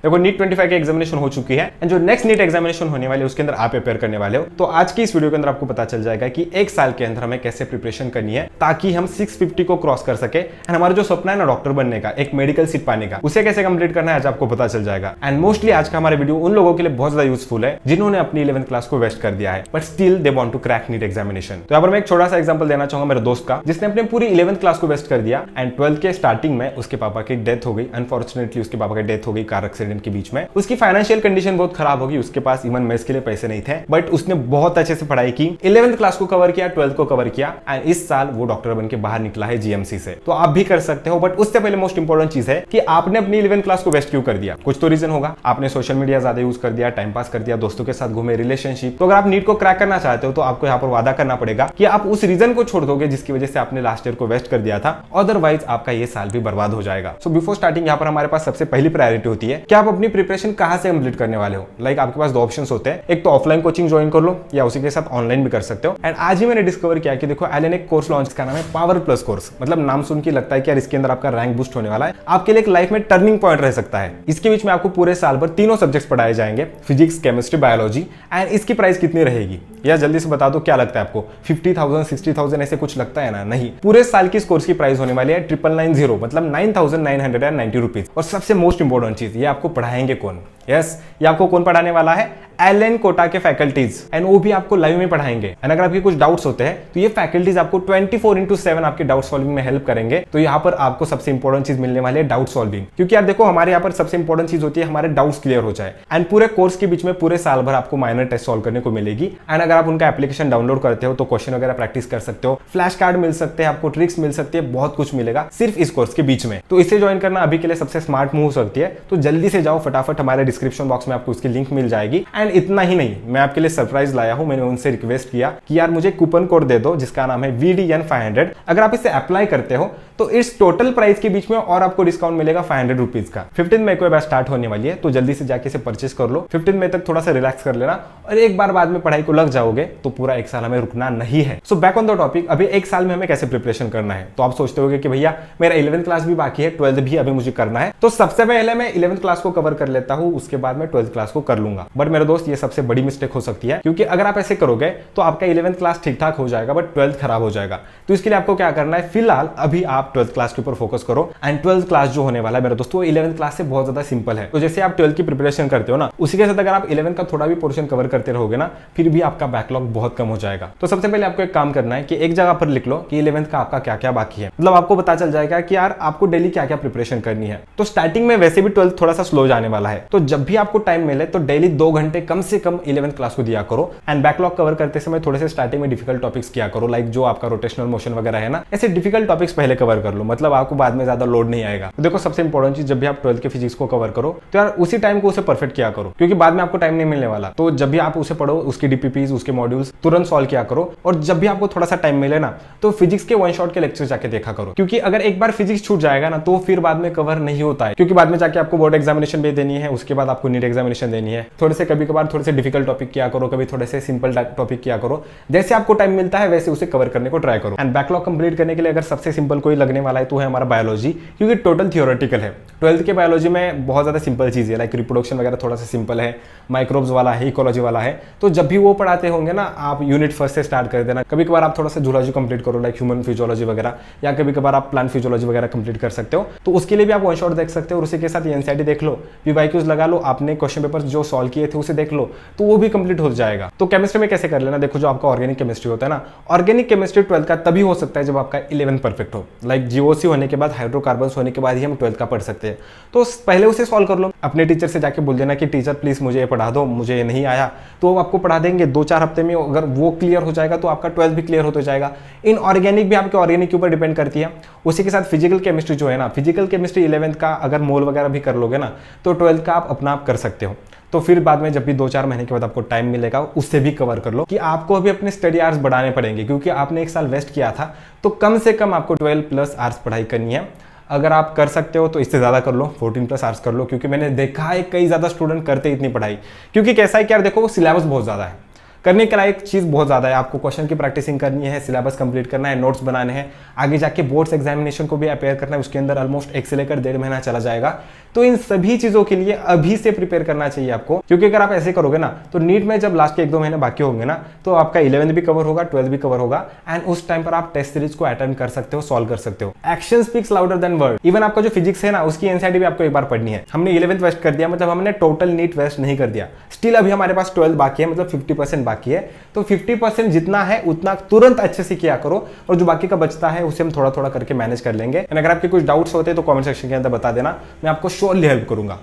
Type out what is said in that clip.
देखो नीट 25 की एग्जामिनेशन हो चुकी है एंड जो नेक्स्ट नीट एग्जामिनेशन होने वाले उसके अंदर आप प्रिपेयर करने वाले हो। तो आज की इस वीडियो के अंदर आपको पता चल जाएगा कि एक साल के अंदर हमें कैसे प्रिपरेशन करनी है ताकि हम 650 को क्रॉस कर सके एंड हमारा जो सपना है ना डॉक्टर बनने का, एक मेडिकल सीट पाने का, उसे कैसे कंप्लीट करना है आज आपको पता चल जाएगा। एंड मोस्टली आज का हमारा वीडियो उन लोगों के लिए बहुत ज्यादा यूजफुल है जिन्होंने अपनी 11th क्लास को वेस्ट कर दिया है but still they want to crack NEET examination. तो यहाँ पर मैं एक छोटा सा एग्जांपल देना चाहूंगा मेरे दोस्त का, जिसने अपनी पूरी 11th क्लास को वेस्ट कर दिया एंड 12th के स्टार्टिंग में उसके पापा की डेथ हो गई। अनफॉर्चुनेटली उसके पापा की डेथ हो गई कार एक्सीडेंट के बीच में। उसकी फाइनेंशियल कंडीशन बहुत खराब होगी, उसके पास इवन मेस के लिए पैसे नहीं थे बट उसने बहुत अच्छे से पढ़ाई की, 11th क्लास को कवर किया, 12th को कवर किया एंड इस साल वो डॉक्टर बन के बाहर निकला है जीएमसी से। तो आप भी कर सकते हो बट उससे पहले मोस्ट इंपॉर्टेंट चीज है कि आपने अपनी 11th क्लास को वेस्ट क्यों कर दिया। कुछ तो रीजन होगा, आपने सोशल मीडिया ज्यादा यूज कर दिया, टाइम पास कर दिया, दोस्तों के साथ घूमे, रिलेशनशिप। तो अगर आप नीट को क्रैक करना चाहते हो तो आपको यहाँ पर वादा करना पड़ेगा कि आप उस रीजन को छोड़ दोगे जिसकी वजह से आपने लास्ट ईयर को वेस्ट कर दिया था, अदरवाइज आपका ये साल भी बर्बाद हो जाएगा। सो बिफोर स्टार्टिंग यहाँ पर हमारे पास सबसे पहली प्रायोरिटी होती है कि आप अपनी प्रिपरेशन कहां से कंप्लीट करने वाले हो। लाइक आपके पास दो ऑप्शंस होते हैं, एक तो ऑफलाइन कोचिंग ज्वाइन कर लो या उसी के साथ ऑनलाइन भी कर सकते हो। एंड आज ही मैंने डिस्कवर किया कि देखो एलन एक कोर्स लॉन्च, का नाम है पावर प्लस कोर्स। मतलब नाम सुन के लगता है कि यार इसके अंदर आपका रैंक बूस्ट होने वाला है, आपके लिए एक लाइफ में टर्निंग पॉइंट रह सकता है। इसके बीच में आपको पूरे साल भर तीनों सब्जेक्ट्स पढ़ाए जाएंगे, फिजिक्स, केमिस्ट्री, बायोलॉजी। एंड इसकी प्राइस कितनी रहेगी या जल्दी से बता दो, क्या लगता है आपको? 50,000 60,000 ऐसे कुछ लगता है ना? नहीं, पूरे साल की इस कोर्स की प्राइस होने वाली है 9,990, मतलब 9,990 रुपीज। और सबसे मोस्ट इंपॉर्टेंट चीज, ये आपको पढ़ाएंगे कौन? यस, ये आपको कौन पढ़ाने वाला है? एलन कोटा के फैकल्टीज, एंड वो भी आपको लाइव में पढ़ाएंगे। एंड अगर आपके कुछ डाउट्स होते हैं तो ये फैकल्टीज आपको 24/7 आपके डाउट सॉल्विंग में हेल्प करेंगे। तो यहाँ पर आपको सबसे इंपॉर्टेंट चीज मिलने वाली है डाउट सॉल्विंग, क्योंकि यार देखो हमारे यहाँ पर सबसे इंपॉर्टेंट चीज होती है हमारे डाउट्स क्लियर हो जाए। एंड पूरे कोर्स के बीच में पूरे साल भर आपको माइनर टेस्ट सॉल्व करने को मिलेगी। एंड अगर आप उनका एप्लीकेशन डाउनलोड करते हो तो क्वेश्चन वगैरह प्रैक्टिस कर सकते हो, फ्लैश कार्ड मिल सकते हैं, आपको ट्रिक्स मिल सकती है, बहुत कुछ मिलेगा सिर्फ इस कोर्स के बीच में। तो इसे ज्वाइन करना अभी के लिए सबसे स्मार्ट मूव हो सकती है। तो जल्दी से जाओ फटाफट, हमारे डिस्क्रिप्शन बॉक्स में आपको उसकी लिंक मिल जाएगी। एंड इतना ही नहीं, मैं आपके लिए सरप्राइज लाया हूं। मैंने उनसे रिक्वेस्ट किया कि यार मुझे कूपन कोड दे दो जिसका नाम है VDN500। अगर आप इसे अप्लाई करते हो तो इस टोटल प्राइस के बीच में और आपको डिस्काउंट मिलेगा 500 रुपीज का। 15 मई को बैच स्टार्ट होने वाली है, तो जल्दी से जाके इसे परचेस कर लो। 15 मई तक थोड़ा सा रिलैक्स कर लेना और एक बार बाद में पढ़ाई को लग जाओगे तो पूरा एक साल हमें रुकना नहीं है। So back on the topic, अभी एक साल में हमें कैसे प्रिपरेशन करना है। तो आप सोचते होगे कि भैया मेरा 11th क्लास भी बाकी है, 12th भी अभी मुझे करना है। तो सबसे पहले मैं 11th क्लास को कवर कर लेता हूं, उसके बाद मैं 12th क्लास को कर लूंगा। बट मेरे दोस्त ये सबसे बड़ी मिस्टेक हो सकती है, क्योंकि अगर आप ऐसे करोगे तो आपका 11th क्लास ठीक ठाक हो जाएगा बट 12th खराब हो जाएगा। तो इसके लिए आपको क्या करना है, फिलहाल अभी आप 12th क्लास के ऊपर फोकस करो। एंड 12th क्लास जो होने वाला है मेरे दोस्तों, 11th क्लास से बहुत ज्यादा सिंपल है। तो जैसे आप 12th की प्रिपरेशन करते हो ना, उसी के साथ अगर आप 11th का थोड़ा भी पोर्शन कवर करते रहोगे ना, फिर भी आपका बैकलॉग बहुत कम हो जाएगा। तो सबसे पहले आपको एक काम करना है कि एक जगह पर लिख लो कि 11th का आपका क्या क्या बाकी है। मतलब आपको पता चल जाएगा कि यार आपको डेली क्या क्या प्रिपरेशन करनी है। तो स्टार्टिंग में वैसे भी 12th थोड़ा सा स्लो जाने वाला है, तो जब भी आपको टाइम मिले तो डेली 2 घंटे कम से कम 11th क्लास को दिया करो। एंड बैकलॉग कवर करते समय थोड़े से स्टार्टिंग में डिफिकल्ट टॉपिक्स किया करो, लाइक जो आपका रोटेशनल मोशन वगैरह है ना, ऐसे डिफिकल्ट टॉपिक्स पहले कवर कर लो, मतलब आपको बाद में ज्यादा लोड नहीं आएगा। तो देखो सबसे इंपॉर्टेंट चीज, जब भी आप 12th के फिजिक्स को कवर करो तो यार उसी टाइम को उसे परफेक्ट किया करो, क्योंकि बाद में आपको टाइम नहीं मिलने वाला। तो जब भी आप उसे पढ़ो, उसकी डीपीपीज, उसके मॉड्यूल्स तुरंत सॉल्व किया करो। और जब भी आपको थोड़ा सा टाइम मिले ना, तो फिजिक्स के वन शॉट के लेक्चर जाके देखा करो, क्योंकि अगर एक बार फिजिक्स छूट जाएगा ना तो फिर बाद में कवर नहीं होता है, क्योंकि बाद में जाके आपको बोर्ड एग्जामिनेशन भी देनी है, उसके बाद आपको नीट एग्जामिनेशन देनी है। थोड़े से कभी कभार थोड़े से डिफिकल्ट टॉपिक किया करो, कभी थोड़े से सिंपल टॉपिक किया करो, जैसे आपको टाइम मिलता है वैसे उसे कवर करने को ट्राई करो। एंड बैकलॉग कंप्लीट करने के लिए अगर सबसे सिंपल कोई लगने वाला है तो है हमारा बायोलॉजी, क्योंकि टोटल थियोरेटिकल है। 12th के बायोलॉजी में बहुत ज्यादा सिंपल चीज है, लाइक रिप्रोडक्शन वगैरह थोड़ा सा सिंपल है, माइक्रोब्स वाला है, इकोलॉजी वाला है। तो जब भी वो पढ़ाते होंगे ना, आप यूनिट फर्स्ट से स्टार्ट कर देना। कभी कभार आप थोड़ा सा जूलॉजी कंप्लीट करो, लाइक ह्यूमन फिजियोलॉजी वगैरह, या कभी कभार आप प्लांट फिजियोलॉजी वगैरह कंप्लीट कर सकते हो। तो उसके लिए भी आप वन शॉट देख सकते हो और उसी के साथ एनसीईआरटी देख लो, पीवाईक्यूज लगा लो, आपने क्वेश्चन पेपर जो सॉल्व किए थे उसे देख लो, तो वो भी कंप्लीट हो जाएगा। तो केमिस्ट्री में कैसे कर लेना, देखो जो आपका ऑर्गेनिक केमिस्ट्री होता है ना, ऑर्गेनिक केमिस्ट्री 12th का तभी हो सकता है जब आपका 11th परफेक्ट हो। लाइक जीओसी होने के बाद, हाइड्रोकार्बन्स होने के बाद ही हम 12th का पढ़ सकते हैं। तो पहले उसे सॉल्व कर लो। अपने टीचर से जाके बोल देना कि टीचर प्लीज मुझे ये पढ़ा दो, मुझे ये नहीं आया, तो वो आपको पढ़ा देंगे 2-4 हफ्ते में। अगर वो क्लियर हो जाएगा तो आपका 12th भी क्लियर होता जाएगा। इन ऑर्गेनिक भी आपके ऑर्गेनिक के ऊपर डिपेंड करती है। उसी के साथ फिजिकल केमिस्ट्री जो है ना, फिजिकल केमिस्ट्री 11th का अगर मोल वगैरह भी कर लोगे ना, तो 12th का आप अपना आप कर सकते हो। तो फिर बाद में जब भी 2-4 महीने के बाद आपको टाइम मिलेगा, उससे भी कवर कर लो, कि आपको अभी अपने स्टडी आवर्स बढ़ाने पड़ेंगे, क्योंकि आपने एक साल वेस्ट किया था। तो कम से कम आपको 12+ आवर्स पढ़ाई करनी है। अगर आप कर सकते हो तो इससे ज़्यादा कर लो, 14+ आवर्स कर लो, क्योंकि मैंने देखा है कई ज़्यादा स्टूडेंट करते इतनी पढ़ाई। क्योंकि कैसा है कि यार देखो सिलेबस बहुत ज़्यादा है, करने के लायक चीज बहुत ज्यादा है। आपको क्वेश्चन की प्रैक्टिसिंग करनी है, सिलेबस कंप्लीट करना है, नोट्स बनाने हैं, आगे जाके बोर्ड्स एग्जामिनेशन को भी अपेयर करना है, उसके अंदर ऑलमोस्ट 1 से लेकर 1.5 महीना चला जाएगा। तो इन सभी चीजों के लिए अभी से प्रिपेयर करना चाहिए आपको, क्योंकि अगर आप ऐसे करोगे ना तो नीट में जब लास्ट के 1-2 महीने बाकी होंगे ना तो आपका 11th भी कवर होगा, 12th भी कवर होगा, एंड उस टाइम पर आप टेस्ट सीरीज को अटेम्प्ट कर सकते हो, सॉल्व कर सकते हो। Action speaks louder than word. Even आपका जो फिजिक्स है ना उसकी एनसीईआरटी भी आपको एक बार पढ़नी है। हमने 11th वेस्ट कर दिया, मतलब हमने टोटल नीट वेस्ट नहीं कर दिया, स्टिल अभी हमारे पास 12th बाकी है, मतलब 50% बाकी है। तो 50% जितना है उतना तुरंत अच्छे से किया करो, और जो बाकी का बचता है उसे हम थोड़ा थोड़ा करके मैनेज कर लेंगे। अगर आपके कुछ डाउट्स होते हैं तो कमेंट सेक्शन के अंदर बता देना, मैं आपको श्योरली हेल्प करूंगा।